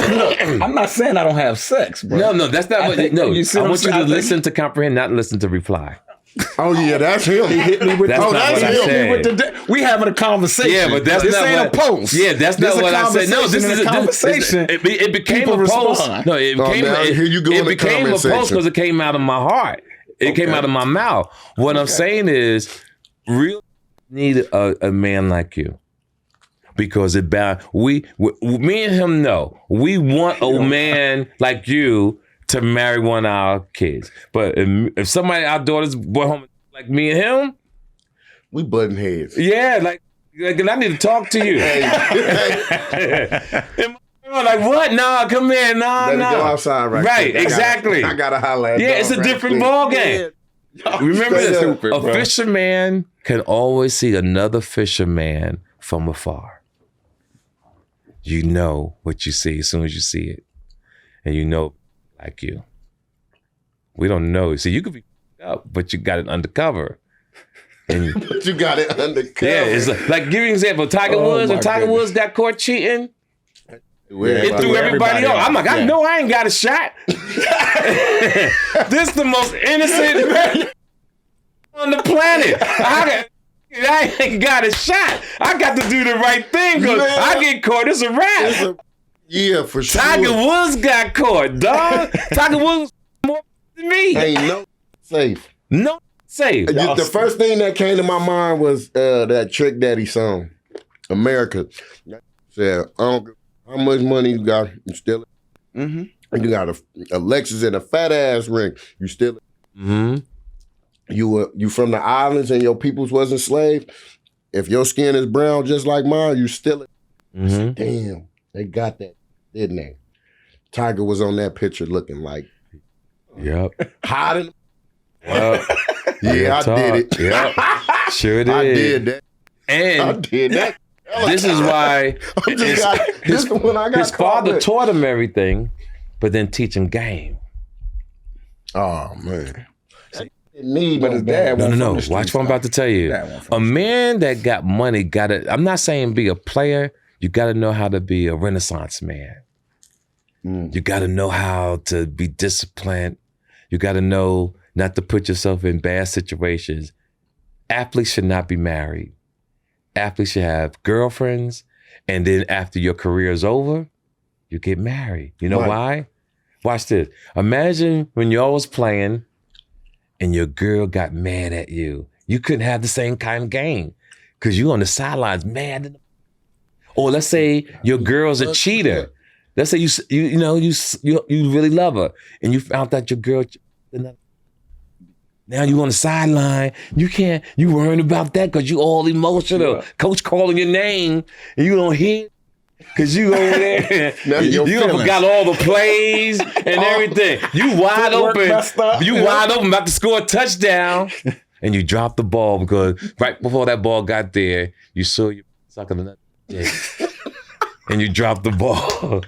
Look, I'm not saying I don't have sex, bro. No, that's not what. No, I want you to listen to comprehend, not listen to reply. Oh yeah, that's him. He hit me with. That's not what I said. We having a conversation. Yeah, but that's this not ain't what, a post. Yeah, that's not what I said. No, this is a conversation. It became a post. No, it became a post because it came out of my heart. It came out of my mouth. What I'm saying is, real need a man like you. Because me and him know. We want a man like you to marry one of our kids. But if somebody, our daughters, boy home like me and him, we button heads. Yeah, like I need to talk to you. Like what? Nah, come in. Nah. Go outside right. Exactly. I gotta holler at it's a different ball game. Remember so this? stupid, A bro. fisherman can always see another fisherman from afar. You know what you see as soon as you see it. And you know, like you. We don't know. See, you could be up, but you got it undercover. And But you got it undercover. yeah, it's like give you an example. Tiger Woods, when Tiger Woods got caught cheating, it threw everybody off. I'm like, I know I ain't got a shot. This is the most innocent man on the planet. I ain't got a shot. I got to do the right thing because I get caught. It's a wrap. Yeah, for sure. Tiger Woods got caught, dog. Tiger Woods more than me. Ain't no safe. No safe. The first thing that came to my mind was that Trick Daddy song, America. Said, I don't care how much money you got, you steal it. Mm-hmm. And you got a Lexus and a fat ass ring, you steal it. Mm-hmm. You from the islands and your peoples wasn't slaves. If your skin is brown just like mine, you steal it. Mm-hmm. Damn, they got that, didn't they? Tiger was on that picture looking like Yep. hot in. Well, Yeah, I did it. Yep. Sure did. I did that. I And did that. this is why This is when I got his caught father with. taught him everything, but then teach him game. Oh man. Need But his dad No. from the Watch streets, what I'm about to tell you. That one A from man that got money gotta, I'm not saying be a player, you gotta know how to be a Renaissance man. You gotta know how to be disciplined. You gotta know not to put yourself in bad situations. Athletes should not be married. Athletes should have girlfriends, and then after your career is over, you get married. You know Right. why? Watch this. Imagine when y'all was playing and your girl got mad at you. You couldn't have the same kind of game because you on the sidelines mad. Or let's say your girl's a cheater. Let's say you really love her and you found out your girl. Now you on the sideline. You worrying about that because you all emotional. Yeah. Coach calling your name and you don't hear because you over there. Now you your done feelings. forgot all the plays and everything. You wide Footwork open. messed up. You wide open about to score a touchdown. And you dropped the ball because right before that ball got there, you saw you sucking another dick. And you dropped the ball.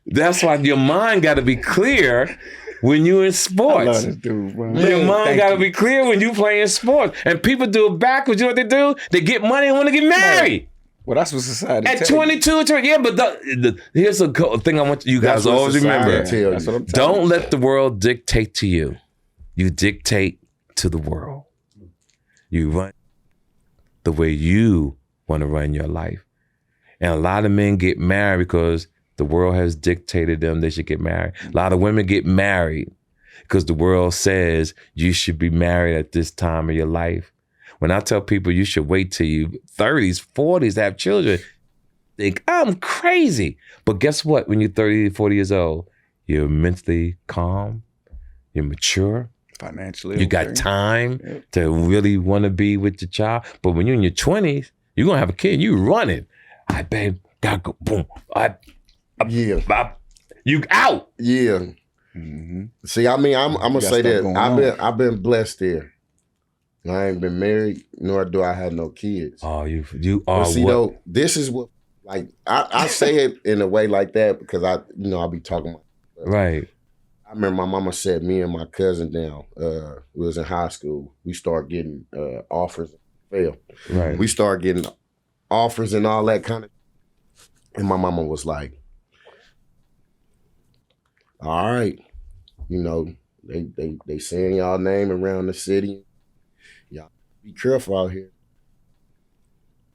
That's why your mind got to be clear when you're in I sports. love this dude, bro. Your mind Thank got to you. be clear when you playing sports. And people do it backwards. You know what they do? They get money and want to get married. Well, that's what society At tell you. 22, 20, yeah, but here's a thing I want you guys That's what always society remember. tell That's you. what I'm telling Don't you. let the world dictate to you. You dictate to the world. You run the way you want to run your life. And a lot of men get married because the world has dictated them they should get married. A lot of women get married because the world says you should be married at this time of your life. When I tell people you should wait till you 30s, 40s to have children, they think I'm crazy. But guess what? When you're 30, 40 years old, you're mentally calm, you're mature, Financially, you got time to really want to be with your child. But when you're in your 20s, you're going to have a kid, you running. I babe, gotta go, boom. Yeah. You out. Yeah. Mm-hmm. See, I mean, I'm gonna got say stuff that going I've been blessed there. I ain't been married, nor do I have no kids. Oh, you But are see, what? though, this is what, like, I say it in a way like that because I'll be talking. Right. I remember my mama sat me and my cousin down. We was in high school. We started getting offers. Fail. Right. We started getting offers and all that kind of. And my mama was like, "All right, they saying y'all name around the city. Y'all be careful out here.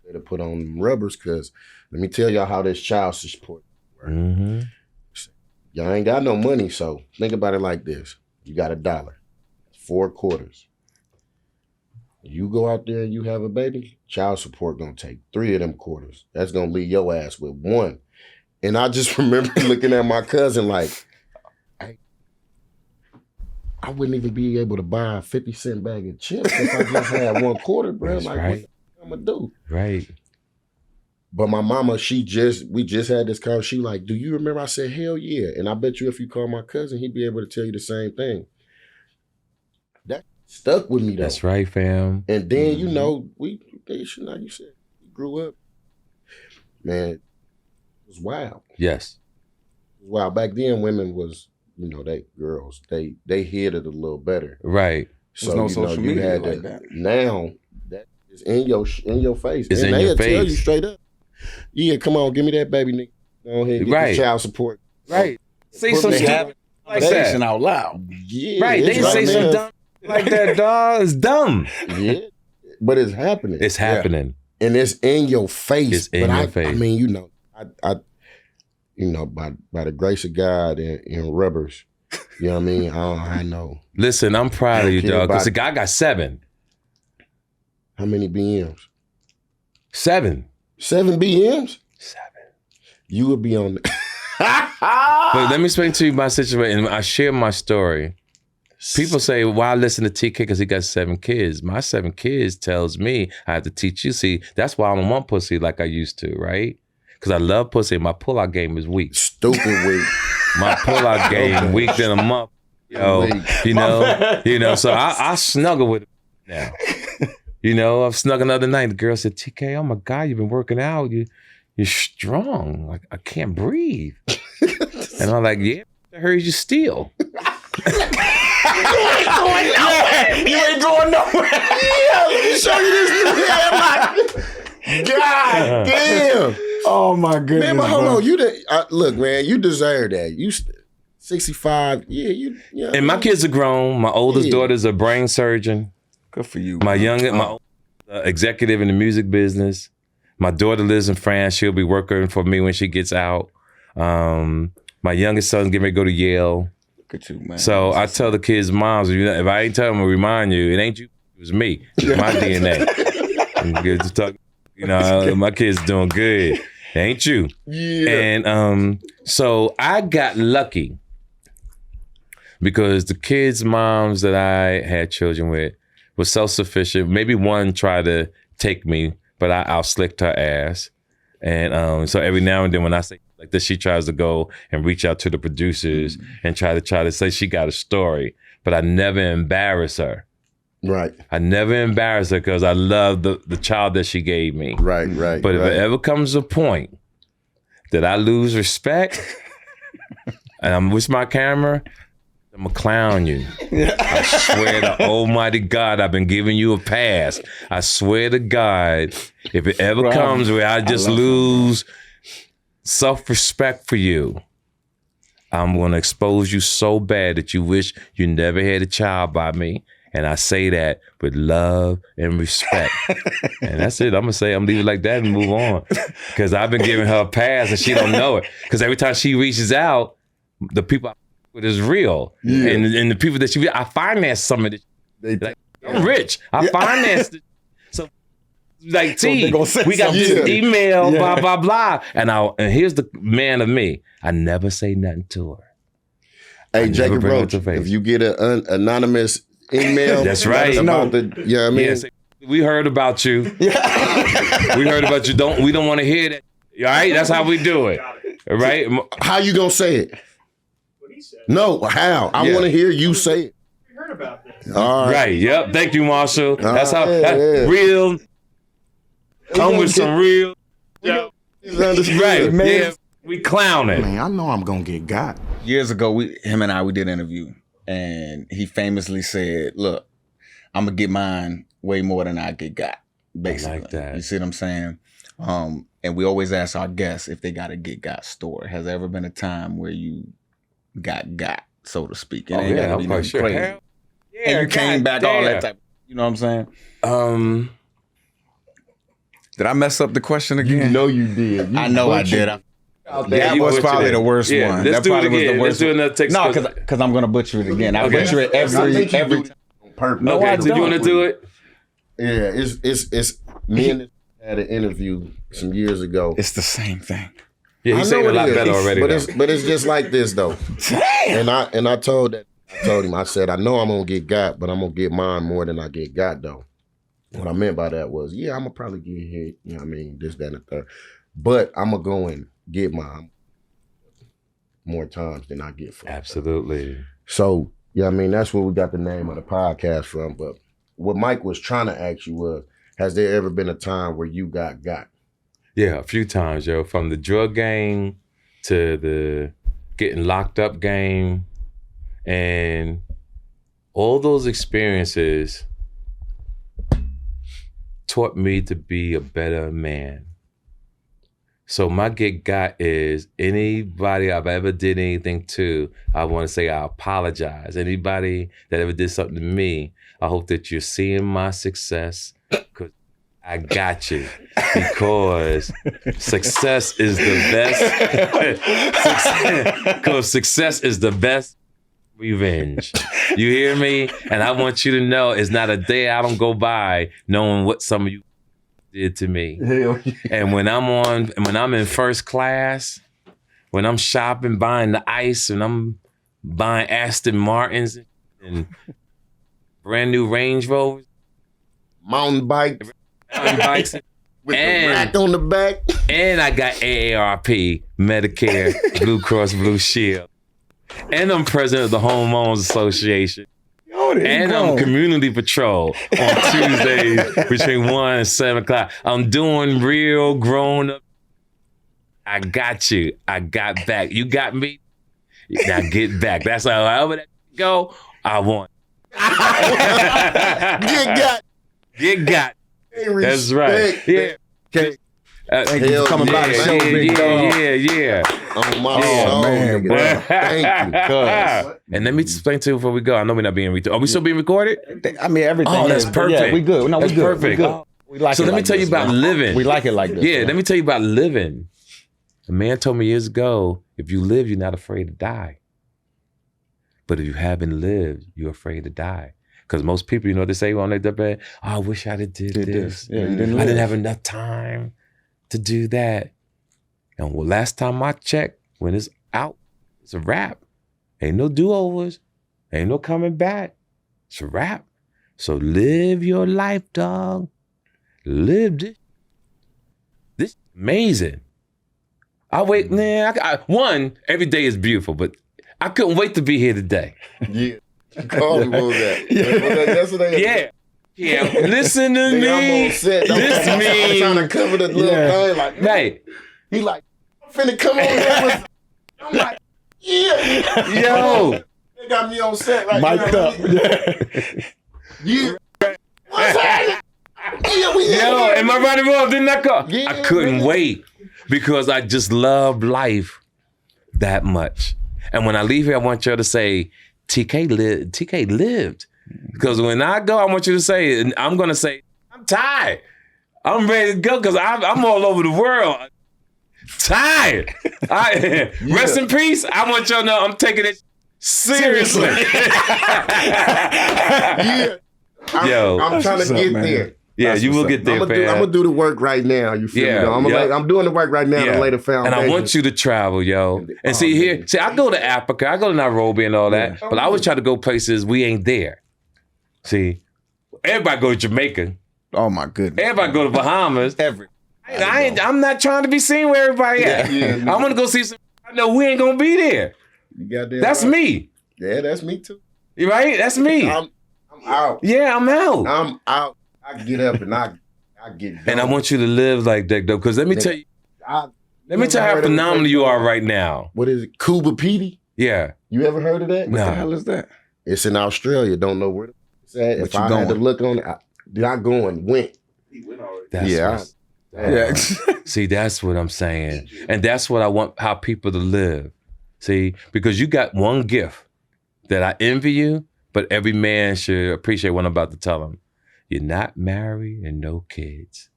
Better put on them rubbers, cause let me tell y'all how this child support works. Mm-hmm. Y'all ain't got no money, so think about it like this. You got $1, 4 quarters. You go out there and you have a baby, child support gonna take 3 of them quarters. That's gonna leave your ass with 1. And I just remember looking at my cousin like, I wouldn't even be able to buy a 50-cent bag of chips if I just had 1 quarter, bro. That's Like, right. what I'm gonna do? Right. But my mama, we just had this conversation. She like, do you remember? I said, hell yeah. And I bet you if you call my cousin, he'd be able to tell you the same thing. That's stuck with me though. That's right, fam. And then you know you said we grew up, man. It was wild. Yes. It was wild. Back then, women was they hid it a little better. Right. There's no social media like that. Now that is in your face. It's and in your they'll tell face. you straight up. Yeah, come on, give me that baby nigga. Go ahead, get Right. the child support. Right. Say Put some me shit half- like Conversation that. out loud. Yeah, Right. They it's say right some now. dumb shit like that, dog. It's dumb. Yeah, but it's happening. It's happening. And it's in your face. It's in your face. I mean, by the grace of God and rubbers, you know what I mean? I know. Listen, I'm proud of you, Care dog. Because the about- guy got 7. How many BMs? 7. 7 BMs? 7. You would be on. But let me explain to you my situation. I share my story. People say, why listen to TK because he got 7 kids? My 7 kids tells me I have to teach you. See, that's why I don't want pussy like I used to, right? Because I love pussy. My pull-out game is weak. Stupid weak. My pull-out game weak than a month. Yo, you know. So I snuggle with it now. You know, I've snuggled the other night. The girl said, TK, oh my God, you've been working out. You're strong. Like, I can't breathe. And I'm like, yeah, I heard you steal. You ain't going nowhere. Yeah, let me show you this new headlock. God damn. Oh my goodness. Man, but hold bro. on. Look, man, you deserve that. You 65. Yeah. And my kids are grown. My oldest Yeah. daughter's a brain surgeon. Good for you. My oldest, executive in the music business. My daughter lives in France. She'll be working for me when she gets out. My youngest son's getting ready to go to Yale. Look at you, man. So I tell the kids' moms, if I ain't tell them to remind you, it ain't you, it was me. It's my DNA. Good to talk. You know, my kids doing good. It ain't you. Yeah. And so I got lucky because the kids' moms that I had children with were self-sufficient. Maybe one tried to take me, but I out-slicked her ass. And so every now and then when I say like this, she tries to go and reach out to the producers and try to say she got a story, but I never embarrass her. Right. I never embarrass her because I love the child that she gave me. Right. But if it ever comes a point that I lose respect and I'm with my camera, I'm gonna clown you. I swear to Almighty God, I've been giving you a pass. I swear to God, if it ever comes where I just lose self-respect for you, I'm gonna expose you so bad that you wish you never had a child by me. And I say that with love and respect. And that's it. I'm gonna leave it like that and move on. Because I've been giving her a pass and she don't know it. Because every time she reaches out, the people I with is real. Yeah. And the people that I finance some of this. I'm rich. I finance it. So like T, we got this email, blah, blah, blah. And here's the man of me. I never say nothing to her. Hey, Jacob Roach, if you get an anonymous email, that's right. About you know what I mean? Yes, we heard about you. We heard about you. We don't want to hear that. All right, that's how we do it. All right. How you gonna say it? What he said. No, how? I want to hear you say it. We heard about this. All right. Right. Yep. Thank you, Marshall. That's how real. Come with some real. Right. Yeah. We clowning. Man, I know I'm gonna get got. Years ago, him and I did an interview, and he famously said, "Look, I'm gonna get mine way more than I get got." Basically, I like that. You see what I'm saying? And we always ask our guests if they got a get got story. Has there ever been a time where you got, so to speak? It ain't gotta be nothing crazy. Yeah, And you came back all that type. You know what I'm saying? Did I mess up the question again? You know you did. I know I did. That you was butchered probably it. the worst Yeah, one. let's That do it probably was again. the Let's worst do one. another text. No, because I'm gonna butcher it again. I Okay. butcher it I think you every do it on purpose. No, I Okay, so you want to don't. do it? Yeah, it's me and this had an interview some years ago. It's the same thing. Yeah, I he's know saying a it lot is, better already. But though. it's just like this though. Damn. And I told him, I said, I know I'm gonna get got, but I'm gonna get mine more than I get got though. What I meant by that was, yeah, I'm gonna probably get hit, you know what I mean, this, that, and the third. But I'm gonna go and get mine more times than I get for it. Absolutely. So, Yeah, I mean, that's where we got the name of the podcast from. But what Mike was trying to ask you was, has there ever been a time where you got? Yeah, a few times, yo. From the drug game to the getting locked up game. And all those experiences taught me to be a better man. So my get got is anybody I've ever did anything to, I want to say I apologize. Anybody that ever did something to me, I hope that you're seeing my success, because I got you. Because success is the best. Because success is the best revenge. You hear me? And I want you to know it's not a day I don't go by knowing what some of you did to me. Hell yeah. And when I'm in first class, when I'm shopping, buying the ice, and I'm buying Aston Martins and brand new Range Rovers, Mountain bikes with and, the rack on the back. And I got AARP, Medicare, Blue Cross Blue Shield. And I'm president of the Homeowners Association. And I'm community patrol on Tuesdays between 1 and 7 o'clock. I'm doing real grown up. I got you. I got back. You got me. Now get back. That's how however that go. I want. Get got. That's right. Yeah. Okay. Thank you for coming by the show, big dog. Yeah. I'm my soul, man, bro. Thank you, cuz. And let me explain to you before we go. I know we're not being recorded. Are we still being recorded? I mean, everything. Oh, that's is, perfect. Yeah, we good. No, That's we good. perfect. We good. We like So it let me like tell you this, about man. living. We like it like this. Yeah, man. let me tell you about living. A man told me years ago, if you live, you're not afraid to die. But if you haven't lived, you're afraid to die. Because most people, you know what they say on their deathbed? Oh, I wish I'd have did this. Yeah, you didn't I live. didn't have enough time to do that. And well, last time I checked, when it's out, it's a wrap. Ain't no do-overs. Ain't no coming back. It's a wrap. So live your life, dog. Live this. This is amazing. I wait, man. One, every day is beautiful, but I couldn't wait to be here today. Yeah. Call me, what was that? Was that yesterday? Yeah. Yeah. Listen to Nigga, I'm me. on set. Listen I'm to me. trying to cover the little thing. Like, Right. he like, I'm finna come on here. I'm like, yeah. Yo. They got me on set. Like, Mic'd up. Yeah. What's happening? Yeah, we Yo, am I right or wrong? Didn't I call? Yeah, I couldn't man. wait because I just love life that much. And when I leave here, I want y'all to say, TK lived. Because when I go, I want you to say, and I'm going to say, I'm tired. I'm ready to go because I'm all over the world. Tired. Rest in peace. I want y'all to know I'm taking it seriously. Yeah. I'm trying to get there. Yeah, you will get there, I'm fam. gonna do the work right now. You feel Yeah, me? Though? I'm doing the work right now to lay the foundation. And I want you to travel, yo. And see, I go to Africa, I go to Nairobi and all that, but I always try to go places we ain't there. See, everybody go to Jamaica. Oh my goodness. Everybody go to Bahamas. I'm not trying to be seen where everybody at. I'm gonna go see some. I know we ain't gonna be there. That's me. Yeah, that's me too. You right? That's me. I'm out. Yeah, I'm out. I'm out. I get up and I get done. And I want you to live like that though, because let me tell you how phenomenal you are right now. What is it? Cuba Petey? Yeah. You ever heard of that? No. What the hell is that? It's in Australia. Don't know where it's at. If you I going? had to look on it, not going. Went. That's See, that's what I'm saying. And that's what I want how people to live. See, because you got one gift that I envy you, but every man should appreciate what I'm about to tell him. You're not married and no kids.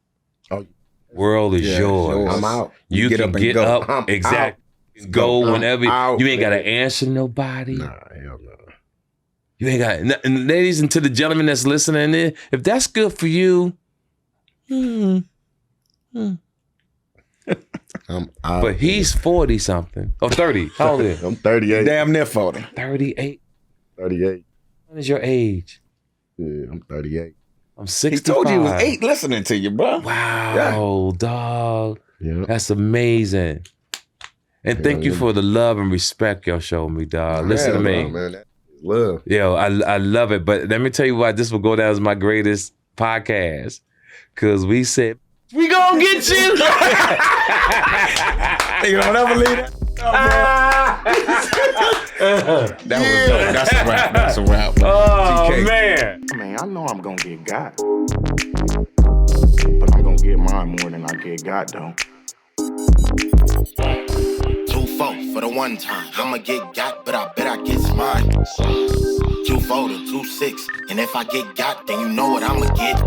Oh, world is yours. I'm out. You get can up and get go. up. I'm Exactly. out. Go I'm whenever. out, You ain't got to man. answer nobody. Nah, hell no. You ain't got. And ladies and to the gentlemen that's listening, if that's good for you, I'm out. but he's 40 something or 30. How old is he? I'm 38. Damn near 40. 38. 38. What is your age? Yeah, I'm 38. I'm He 65. told you he was 8 listening to you, bro. Wow, dog. Yeah. That's amazing. And thank you yeah. for the love and respect y'all showed me, dog. Listen to me. Man, Love. Yo, I love it. But let me tell you why this will go down as my greatest podcast. Because we said, we gonna get you. You don't ever leave that. That was dope. That's a wrap. That's a wrap. Oh, TK. man. Man, I know I'm gonna get got. But I'm gonna get mine more than I get got, though. 2-4 for the one time. I'ma get got, but I bet I get mine. 2-4 to 2-6. And if I get got, then you know what I'ma get.